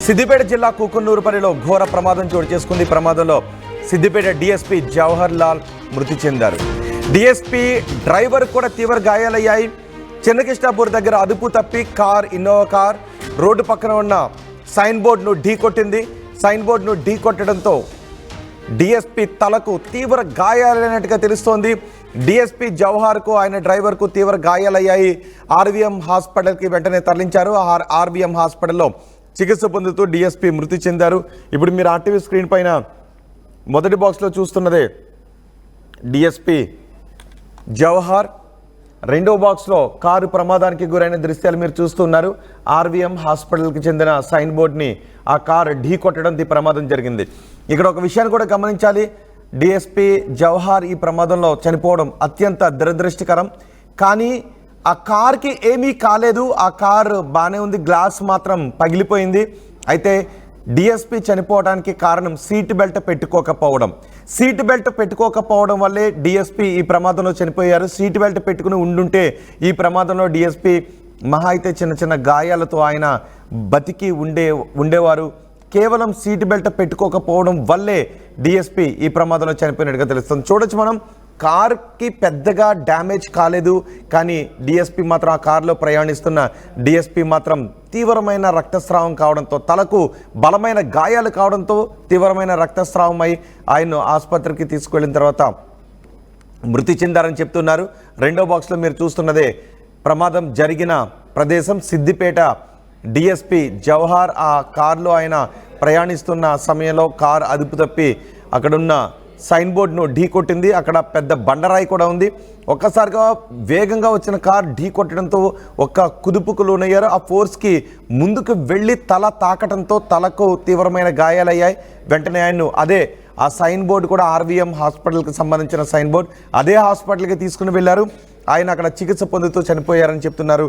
సిద్దిపేట జిల్లా కుకునూరుపల్లిలో ఘోర ప్రమాదం చోటు చేసుకుంది. ప్రమాదంలో సిద్దిపేట డీఎస్పీ జవహర్ లాల్ మృతి చెందారు. డీఎస్పీ డ్రైవర్ కూడా తీవ్ర గాయాలయ్యాయి. చెన్నకృష్ణాపూర్ దగ్గర అదుపు తప్పి ఇన్నోవా కార్ రోడ్డు పక్కన ఉన్న సైన్ బోర్డును ఢీకొట్టింది. సైన్ బోర్డును ఢీకొట్టడంతో డీఎస్పీ తలకు తీవ్ర గాయాలైనట్టుగా తెలుస్తోంది. డీఎస్పీ జవహర్కు ఆయన డ్రైవర్కు తీవ్ర గాయాలయ్యాయి. ఆర్వీఎం హాస్పిటల్కి వెంటనే తరలించారు. ఆర్వీఎం హాస్పిటల్లో చికిత్స పొందుతూ డీఎస్పీ మృతి చెందారు. ఇప్పుడు మీరు ఆర్టీవీ స్క్రీన్ పైన మొదటి బాక్స్లో చూస్తున్నదే డీఎస్పీ జవహర్, రెండో బాక్స్లో కారు ప్రమాదానికి గురైన దృశ్యాలు మీరు చూస్తున్నారు. ఆర్వీఎం హాస్పిటల్కి చెందిన సైన్ బోర్డ్ని ఆ కారు ఢీ కొట్టడం ఈ ప్రమాదం జరిగింది. ఇక్కడ ఒక విషయాన్ని కూడా గమనించాలి. డీఎస్పీ జవహర్ ఈ ప్రమాదంలో చనిపోవడం అత్యంత దురదృష్టకరం. కానీ ఆ కార్కి ఏమీ కాలేదు. ఆ కారు బాగానే ఉంది, గ్లాస్ మాత్రం పగిలిపోయింది. అయితే డిఎస్పీ చనిపోవడానికి కారణం సీట్ బెల్ట్ పెట్టుకోకపోవడం. సీట్ బెల్ట్ పెట్టుకోకపోవడం వల్లే డిఎస్పీ ఈ ప్రమాదంలో చనిపోయారు. సీట్ బెల్ట్ పెట్టుకుని ఉండుంటే ఈ ప్రమాదంలో డిఎస్పీ మహా అయితే చిన్న చిన్న గాయాలతో ఆయన బతికి ఉండేవారు. కేవలం సీట్ బెల్ట్ పెట్టుకోకపోవడం వల్లే డిఎస్పీ ఈ ప్రమాదంలో చనిపోయినట్టుగా తెలుస్తుంది. చూడొచ్చు మనం, కార్కి పెద్దగా డ్యామేజ్ కాలేదు. కానీ డిఎస్పీ మాత్రం ఆ కారులో ప్రయాణిస్తున్న డిఎస్పీ మాత్రం తీవ్రమైన రక్తస్రావం కావడంతో, తలకు బలమైన గాయాలు కావడంతో తీవ్రమైన రక్తస్రావం అయి ఆయన్ను ఆసుపత్రికి తీసుకువెళ్ళిన తర్వాత మృతి చెందారని చెప్తున్నారు. రెండో బాక్స్లో మీరు చూస్తున్నదే ప్రమాదం జరిగిన ప్రదేశం సిద్దిపేట. డిఎస్పీ జవహర్ ఆ కారులో ఆయన ప్రయాణిస్తున్న సమయంలో కారు అదుపు తప్పి అక్కడున్న సైన్ బోర్డును ఢీ కొట్టింది. అక్కడ పెద్ద బండరాయి కూడా ఉంది. ఒక్కసారిగా వేగంగా వచ్చిన కార్ ఢీ కొట్టడంతో ఒక్క కుదుపుకు లోనయ్యారు. ఆ ఫోర్స్కి ముందుకు వెళ్ళి తల తాకటంతో తలకు తీవ్రమైన గాయాలయ్యాయి. వెంటనే ఆయన్ను ఆ సైన్ బోర్డు కూడా ఆర్వీఎం హాస్పిటల్కి సంబంధించిన సైన్ బోర్డు, అదే హాస్పిటల్కి తీసుకుని వెళ్ళారు. ఆయన అక్కడ చికిత్స పొందుతూ చనిపోయారని చెప్తున్నారు.